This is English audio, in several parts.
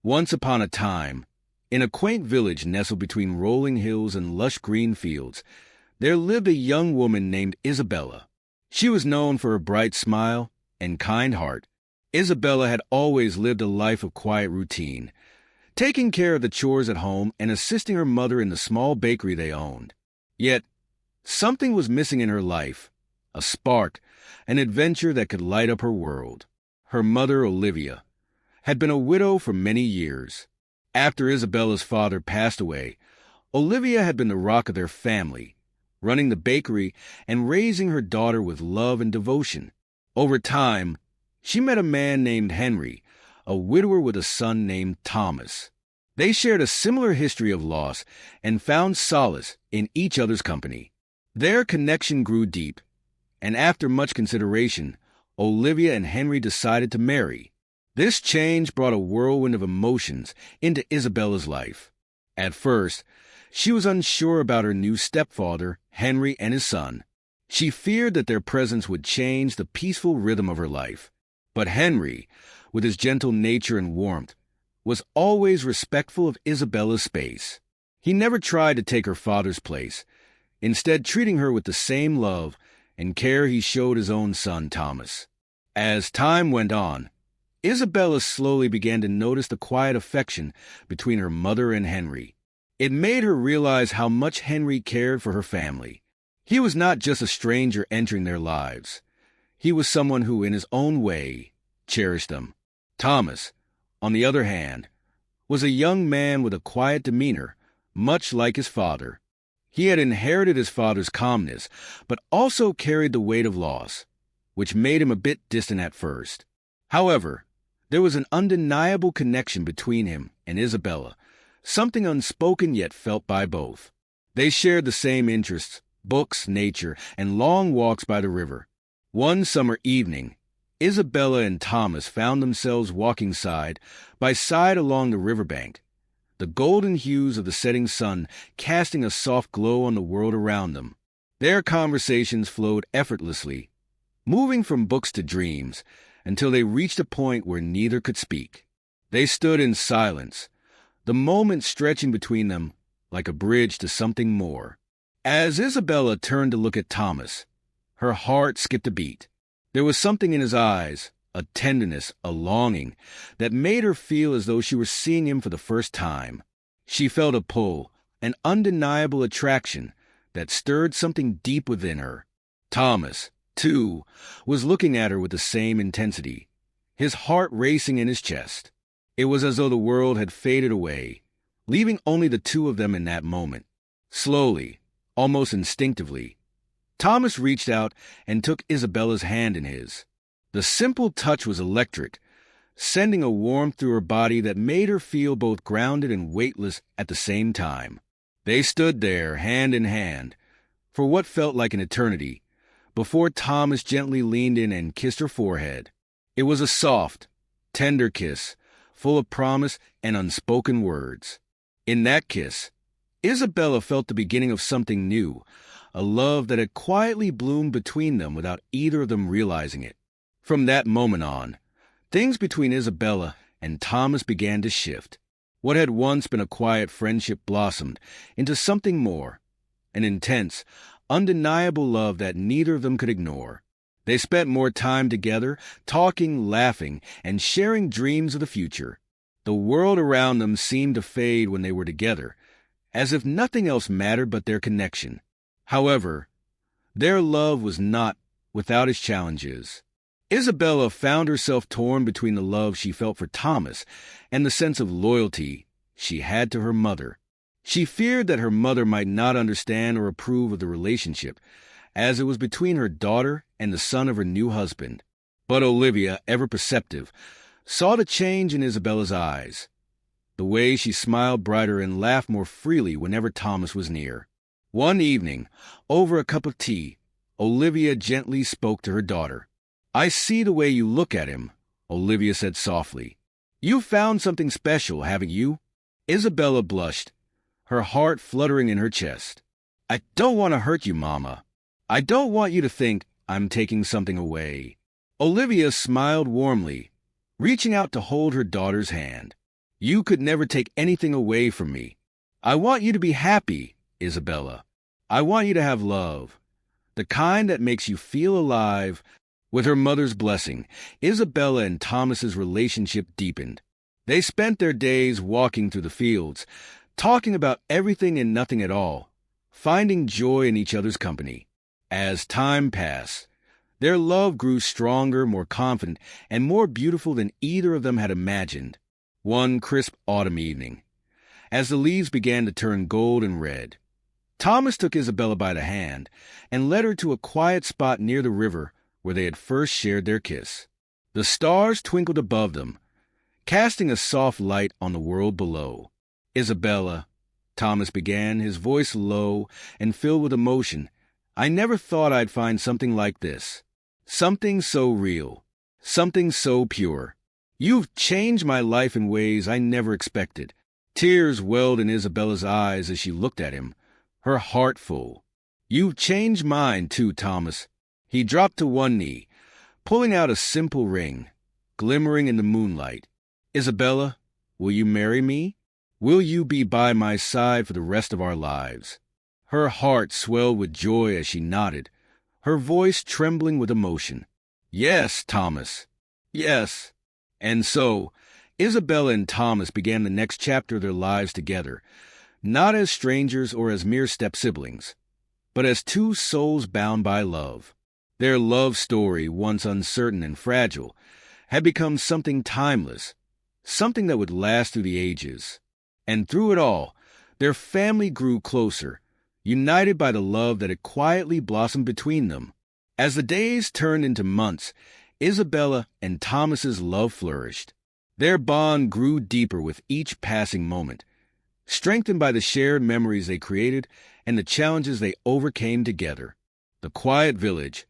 Once upon a time, in a quaint village nestled between rolling hills and lush green fields, there lived a young woman named Isabella. She was known for her bright smile and kind heart. Isabella had always lived a life of quiet routine, taking care of the chores at home and assisting her mother in the small bakery they owned. Yet, something was missing in her life, a spark, an adventure that could light up her world. Her mother, Olivia, had been a widow for many years. After Isabella's father passed away, Olivia had been the rock of their family, running the bakery and raising her daughter with love and devotion. Over time, she met a man named Henry, a widower with a son named Thomas. They shared a similar history of loss and found solace in each other's company. Their connection grew deep, and after much consideration, Olivia and Henry decided to marry. This change brought a whirlwind of emotions into Isabella's life. At first, she was unsure about her new stepfather, Henry, and his son. She feared that their presence would change the peaceful rhythm of her life. But Henry, with his gentle nature and warmth, was always respectful of Isabella's space. He never tried to take her father's place, instead treating her with the same love and care he showed his own son, Thomas. As time went on, Isabella slowly began to notice the quiet affection between her mother and Henry. It made her realize how much Henry cared for her family. He was not just a stranger entering their lives. He was someone who, in his own way, cherished them. Thomas, on the other hand, was a young man with a quiet demeanor, much like his father. He had inherited his father's calmness, but also carried the weight of loss, which made him a bit distant at first. However, there was an undeniable connection between him and Isabella, something unspoken yet felt by both. They shared the same interests, books, nature, and long walks by the river. One summer evening, Isabella and Thomas found themselves walking side by side along the riverbank, the golden hues of the setting sun casting a soft glow on the world around them. Their conversations flowed effortlessly, moving from books to dreams, until they reached a point where neither could speak. They stood in silence, the moment stretching between them like a bridge to something more. As Isabella turned to look at Thomas, her heart skipped a beat. There was something in his eyes, a tenderness, a longing, that made her feel as though she were seeing him for the first time. She felt a pull, an undeniable attraction that stirred something deep within her. Thomas, too, was looking at her with the same intensity, his heart racing in his chest. It was as though the world had faded away, leaving only the two of them in that moment. Slowly, almost instinctively, Thomas reached out and took Isabella's hand in his. The simple touch was electric, sending a warmth through her body that made her feel both grounded and weightless at the same time. They stood there, hand in hand, for what felt like an eternity, before Thomas gently leaned in and kissed her forehead. It was a soft, tender kiss, full of promise and unspoken words. In that kiss, Isabella felt the beginning of something new, a love that had quietly bloomed between them without either of them realizing it. From that moment on, things between Isabella and Thomas began to shift. What had once been a quiet friendship blossomed into something more, an intense, undeniable love that neither of them could ignore. They spent more time together, talking, laughing, and sharing dreams of the future. The world around them seemed to fade when they were together, as if nothing else mattered but their connection. However, their love was not without its challenges. Isabella found herself torn between the love she felt for Thomas and the sense of loyalty she had to her mother. She feared that her mother might not understand or approve of the relationship, as it was between her daughter and the son of her new husband. But Olivia, ever perceptive, saw the change in Isabella's eyes, the way she smiled brighter and laughed more freely whenever Thomas was near. One evening, over a cup of tea, Olivia gently spoke to her daughter. "I see the way you look at him," Olivia said softly. "You've found something special, haven't you?" Isabella blushed, her heart fluttering in her chest. "I don't want to hurt you, Mama. I don't want you to think I'm taking something away." Olivia smiled warmly, reaching out to hold her daughter's hand. You could never take anything away from me. I want you to be happy, Isabella. I want you to have love, the kind that makes you feel alive. With her mother's blessing, Isabella and Thomas's relationship deepened. They spent their days walking through the fields, talking about everything and nothing at all, finding joy in each other's company. As time passed, their love grew stronger, more confident, and more beautiful than either of them had imagined. One crisp autumn evening, as the leaves began to turn gold and red, Thomas took Isabella by the hand and led her to a quiet spot near the river where they had first shared their kiss. The stars twinkled above them, casting a soft light on the world below. "Isabella," Thomas began, his voice low and filled with emotion, "I never thought I'd find something like this. Something so real, something so pure. You've changed my life in ways I never expected." Tears welled in Isabella's eyes as she looked at him, her heart full. "You've changed mine, too, Thomas." He dropped to one knee, pulling out a simple ring, glimmering in the moonlight. "Isabella, will you marry me? Will you be by my side for the rest of our lives?" Her heart swelled with joy as she nodded, her voice trembling with emotion. "Yes, Thomas, yes." And so, Isabella and Thomas began the next chapter of their lives together, not as strangers or as mere step-siblings, but as two souls bound by love. Their love story, once uncertain and fragile, had become something timeless, something that would last through the ages. And through it all, their family grew closer, united by the love that had quietly blossomed between them. As the days turned into months, Isabella and Thomas's love flourished. Their bond grew deeper with each passing moment, strengthened by the shared memories they created and the challenges they overcame together. The quiet village,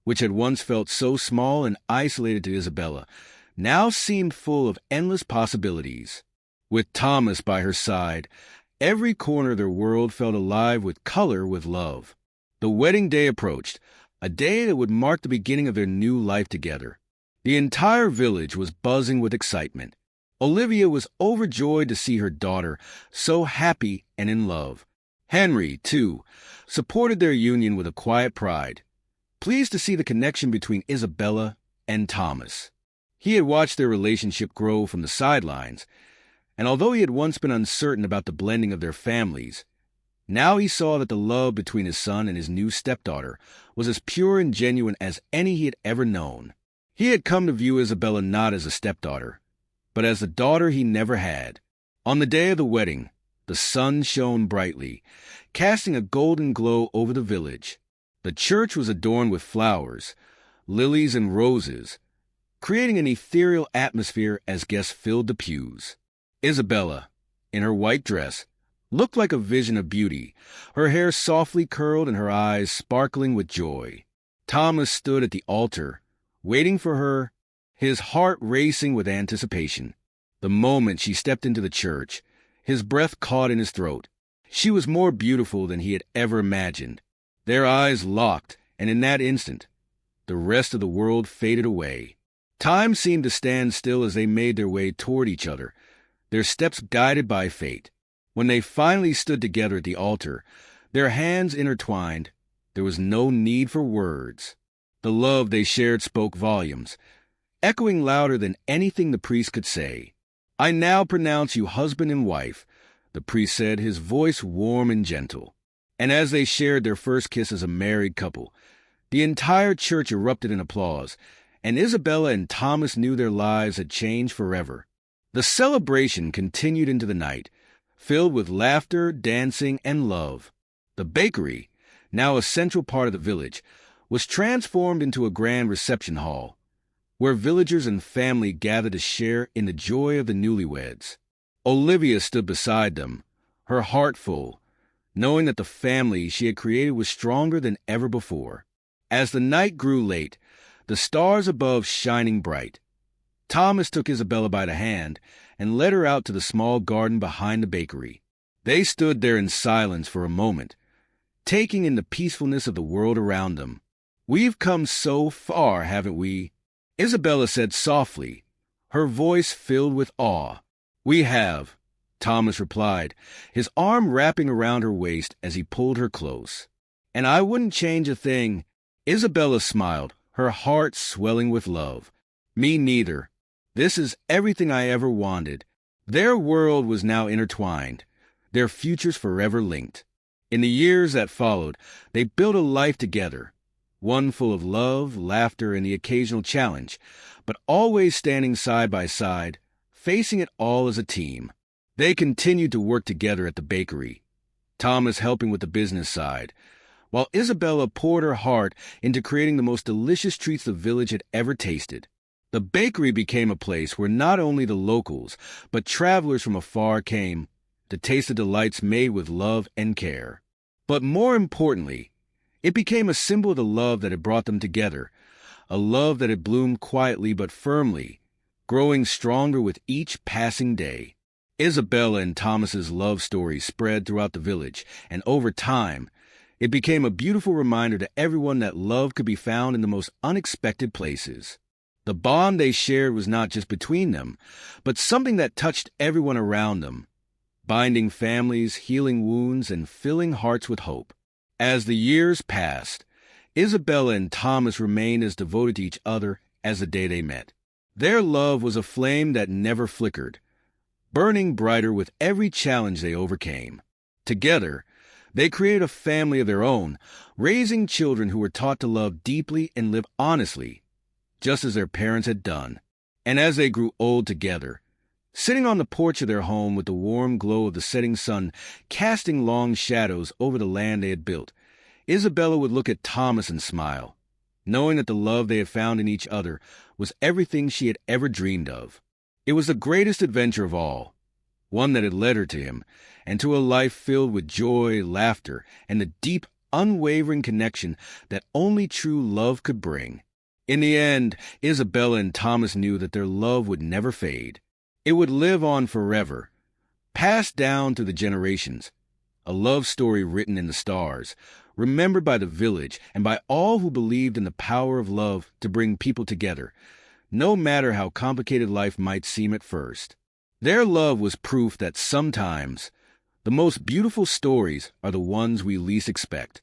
which had once felt so small and isolated to Isabella, now seemed full of endless possibilities. With Thomas by her side, every corner of their world felt alive with color, with love. The wedding day approached, a day that would mark the beginning of their new life together. The entire village was buzzing with excitement. Olivia was overjoyed to see her daughter so happy and in love. Henry, too, supported their union with a quiet pride, pleased to see the connection between Isabella and Thomas. He had watched their relationship grow from the sidelines, and although he had once been uncertain about the blending of their families, now he saw that the love between his son and his new stepdaughter was as pure and genuine as any he had ever known. He had come to view Isabella not as a stepdaughter, but as the daughter he never had. On the day of the wedding, the sun shone brightly, casting a golden glow over the village. The church was adorned with flowers, lilies and roses, creating an ethereal atmosphere as guests filled the pews. Isabella, in her white dress, looked like a vision of beauty, her hair softly curled and her eyes sparkling with joy. Thomas stood at the altar, waiting for her, his heart racing with anticipation. The moment she stepped into the church, his breath caught in his throat. She was more beautiful than he had ever imagined. Their eyes locked, and in that instant, the rest of the world faded away. Time seemed to stand still as they made their way toward each other, their steps guided by fate. When they finally stood together at the altar, their hands intertwined, there was no need for words. The love they shared spoke volumes, echoing louder than anything the priest could say. "I now pronounce you husband and wife," the priest said, his voice warm and gentle. And as they shared their first kiss as a married couple, the entire church erupted in applause, and Isabella and Thomas knew their lives had changed forever. The celebration continued into the night, filled with laughter, dancing, and love. The bakery, now a central part of the village, was transformed into a grand reception hall, where villagers and family gathered to share in the joy of the newlyweds. Olivia stood beside them, her heart full, knowing that the family she had created was stronger than ever before. As the night grew late, the stars above shining bright, Thomas took Isabella by the hand and led her out to the small garden behind the bakery. They stood there in silence for a moment, taking in the peacefulness of the world around them. "We've come so far, haven't we?" Isabella said softly, her voice filled with awe. "We have," Thomas replied, his arm wrapping around her waist as he pulled her close. "And I wouldn't change a thing." Isabella smiled, her heart swelling with love. "Me neither. This is everything I ever wanted." Their world was now intertwined, their futures forever linked. In the years that followed, they built a life together, one full of love, laughter, and the occasional challenge, but always standing side by side, facing it all as a team. They continued to work together at the bakery, Thomas helping with the business side, while Isabella poured her heart into creating the most delicious treats the village had ever tasted. The bakery became a place where not only the locals, but travelers from afar came to taste the delights made with love and care. But more importantly, it became a symbol of the love that had brought them together, a love that had bloomed quietly but firmly, growing stronger with each passing day. Isabella and Thomas's love story spread throughout the village, and over time, it became a beautiful reminder to everyone that love could be found in the most unexpected places. The bond they shared was not just between them, but something that touched everyone around them, binding families, healing wounds, and filling hearts with hope. As the years passed, Isabella and Thomas remained as devoted to each other as the day they met. Their love was a flame that never flickered, burning brighter with every challenge they overcame. Together, they created a family of their own, raising children who were taught to love deeply and live honestly, just as their parents had done. And as they grew old together, sitting on the porch of their home with the warm glow of the setting sun casting long shadows over the land they had built, Isabella would look at Thomas and smile, knowing that the love they had found in each other was everything she had ever dreamed of. It was the greatest adventure of all, one that had led her to him, and to a life filled with joy, laughter, and the deep, unwavering connection that only true love could bring. In the end, Isabella and Thomas knew that their love would never fade. It would live on forever, passed down through the generations, a love story written in the stars, remembered by the village and by all who believed in the power of love to bring people together, no matter how complicated life might seem at first. Their love was proof that sometimes the most beautiful stories are the ones we least expect.